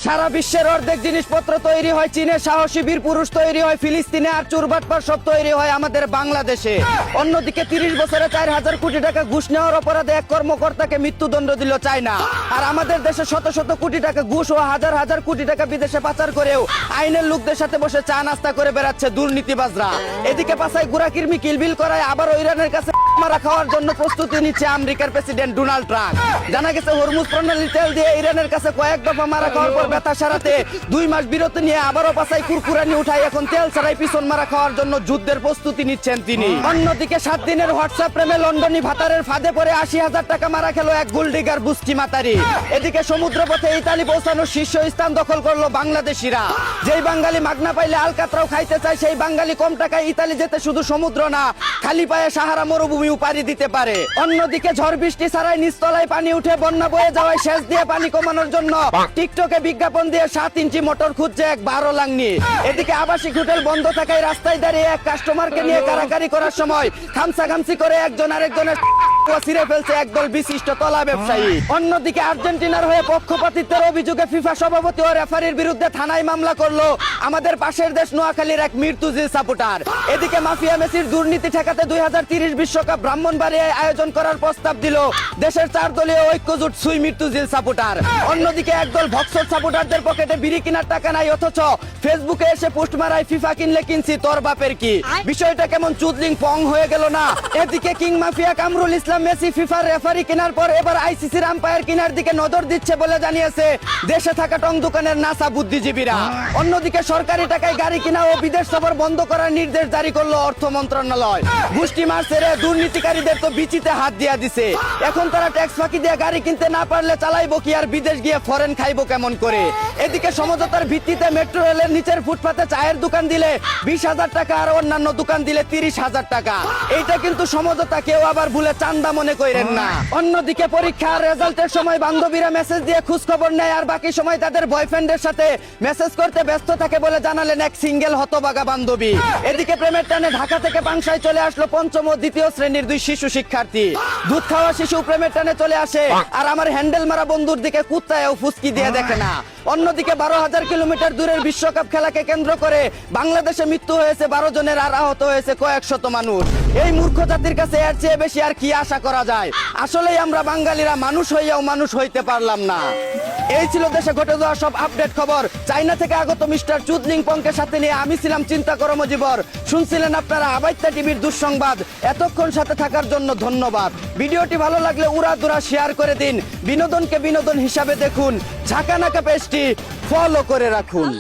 সারা বিশ্বের অর্ধেক জিনিসপত্র তৈরি হয় চীনে, সাহসী বীর পুরুষ তৈরি হয় ফিলিস্তিনে, আর চুরবাটপার সব তৈরি হয় আমাদের বাংলাদেশে। অন্যদিকে 30 বছরে 4,000 কোটি টাকা ঘুষ নেওয়ার অপরাধে এক কর্মকর্তাকে মৃত্যুদণ্ড দিল চায়না। আর আমাদের দেশে শত শত কোটি টাকা ঘুষ ও হাজার হাজার কোটি টাকা বিদেশে পাচার করেও আইনের লোকদের সাথে বসে চা নাস্তা করে বেড়াচ্ছে দুর্নীতিবাজরা। এদিকে পাশায় গুড়াকির্মি কিলবিল করায় আবার ইরানের কাছে মারা খাওয়ার জন্য প্রস্তুতি নিচ্ছে আমেরিকার প্রেসিডেন্ট ডোনাল্ড ট্রাম্প। জানা গেছে হরমুজ প্রণালী তেল দিয়ে ইরানের কাছে কয়েক দফা মারা খাওয়ার পর ব্যথা সারাতে 2 মাস বিরতি নিয়ে আবারও পাশায় কুরকুরানি উঠায় এখন তেল ছাড়াই পিছন মারা খাওয়ার জন্য যুদ্ধের প্রস্তুতি নিচ্ছেন তিনি। অন্যদিকে 7 দিনের হোয়াটসঅ্যাপ প্রেমে লন্ডনী ভাতারের ফাঁদে পড়ে 80,000 টাকা মারা খেলো এক গোল্ডিগার বুস্কি মাতারি। এদিকে সমুদ্রপথে ইতালি পৌঁছানোর শীর্ষ স্থান দখল করলো বাংলাদেশিরা। যেই বাঙালি মাগনা পাইলে আলকাতরাও খাইতে চায়, সেই বাঙালি কম টাকায় ইতালি যেতে শুধু সমুদ্র না, খালি পায়ে সাহারা মরুভূমি পাড়ি দিতে পারে। অন্যদিকে ঝড় বৃষ্টি ছাড়াই নিচতলায় পানি উঠে বন্যা বয়ে যাওয়ায় সেচ দিয়ে পানি কমানোর জন্য টিকটকে বিজ্ঞাপন দিয়ে 7 ইঞ্চি মোটর খুঁজছে এক 12 লাংনি। এদিকে আবাসিক হোটেল বন্ধ থাকায় রাস্তায় দাঁড়িয়ে এক কাস্টমারকে নিয়ে কারাকারি করার সময় খামসাখামসি করে একজন আরেকজনের ছিঁড়ে ফেলছে একদল বিশিষ্ট তলা ব্যবসায়ী। অন্যদিকে আর্জেন্টিনার হয়ে পক্ষপাতিত্বের অভিযোগে ফিফা সভাপতি ও রেফারির বিরুদ্ধে থানায় মামলা করলো আমাদের পাশের দেশ নোয়াখালীর এক মির্তুজিল সাপোর্টার। এদিকে মাফিয়া মেসির দুর্নীতি ঠেকাতে 2030 বিশ্বকাপ ব্রাহ্মণবাড়িয়ায় আয়োজন করার প্রস্তাব দিল দেশের 4 দলীয় ঐক্যজোট সুই মির্তুজিল সাপোর্টার। অন্যদিকে একদল ভক্সর সাপোর্টারদের পকেটে বিড়ি কেনার টাকা নাই, অথচ ফেসবুকে এসে পোস্ট মারায় ফিফা কিনলে কিনছি তোর বাপের কি। বিষয়টা কেমন চুদলিং পং হয়ে গেল না? এদিকে king mafia Kamrul Islam Messi ফিফার রেফারি কেনার পর এবার আইসিসির আম্পায়ার কেনার দিকে নজর দিচ্ছে বলে জানিয়েছে দেশে থাকা টং দোকানের নাসা বুদ্ধিজীবীরা। অন্যদিকে সরকারি টাকায় গাড়ি কিনা ও বিদেশ সফর বন্ধ করার নির্দেশ জারি করলো অর্থ মন্ত্রণালয়। গোষ্ঠী মার ছেড়ে দুর্নীতিকারীদের তো বিচিতে হাত দিয়া দিছে। এখন তারা ট্যাক্স ফাঁকি দিয়ে গাড়ি কিনতে না পারলে চালাইবো কি, আর বিদেশ গিয়ে ফরেন খাইবো কেমন করে? এদিকে সমঝোতার ভিত্তিতে মেট্রো রেলের নিচের ফুটপাতে চায়ের দোকান দিলে 20,000 টাকা আর অন্যান্য দোকান দিলে 30,000 টাকা। এইটা কিন্তু সমঝোতা, কেউ আবার ভুলে চান্দা মনে করেন না। অন্যদিকে পরীক্ষার রেজাল্টের সময় বান্ধবীরা মেসেজ দিয়ে খোঁজ খবর নেয় আর বাকি সময় তাদের বয়ফ্রেন্ডের সাথে মেসেজ করতে ব্যস্ত থাকে বলে জানালেন এক সিঙ্গেল হতবাগা বান্ধবী। এদিকে প্রেমের টানে ঢাকা থেকে পাংশায় চলে আসলো 5ম ও 2য় শ্রেণীর 2 শিশু শিক্ষার্থী। দুধ খাওয়া শিশু প্রেমের টানে চলে আসে আর আমার হ্যান্ডেল মারা বন্ধুর দিকে কুত্তায়ও ফুসকি দিয়ে দেখে না। অন্যদিকে 12,000 কিলোমিটার দূরের বিশ্বকাপ খেলাকে কেন্দ্র করে বাংলাদেশে মৃত্যু হয়েছে 12 জনের আর আহত হয়েছে কয়েক শত মানুষ। এই মূর্খ জাতির কাছে এর চেয়ে বেশি আর কি আশা করা যায়? আসলেই আমরা বাঙালিরা মানুষ হইয়াও মানুষ হইতে পারলাম না। এই ছিল দেশে ঘটে যাওয়া সব আপডেট খবর। চাইনা থেকে আগত মিস্টার চুদলিং পংকে সাথে নিয়ে আমি ছিলাম চিন্তা করো মজিবর। শুনছিলেন আপনারা আবাইত্যা টিভির দুঃসংবাদ। এতক্ষণ সাথে থাকার জন্য ধন্যবাদ। ভিডিওটি ভালো লাগলে উড়াদুরা শেয়ার করে দিন। বিনোদনকে বিনোদন হিসাবে দেখুন। ঝাঁকানাকা পেজটি ফলো করে রাখুন।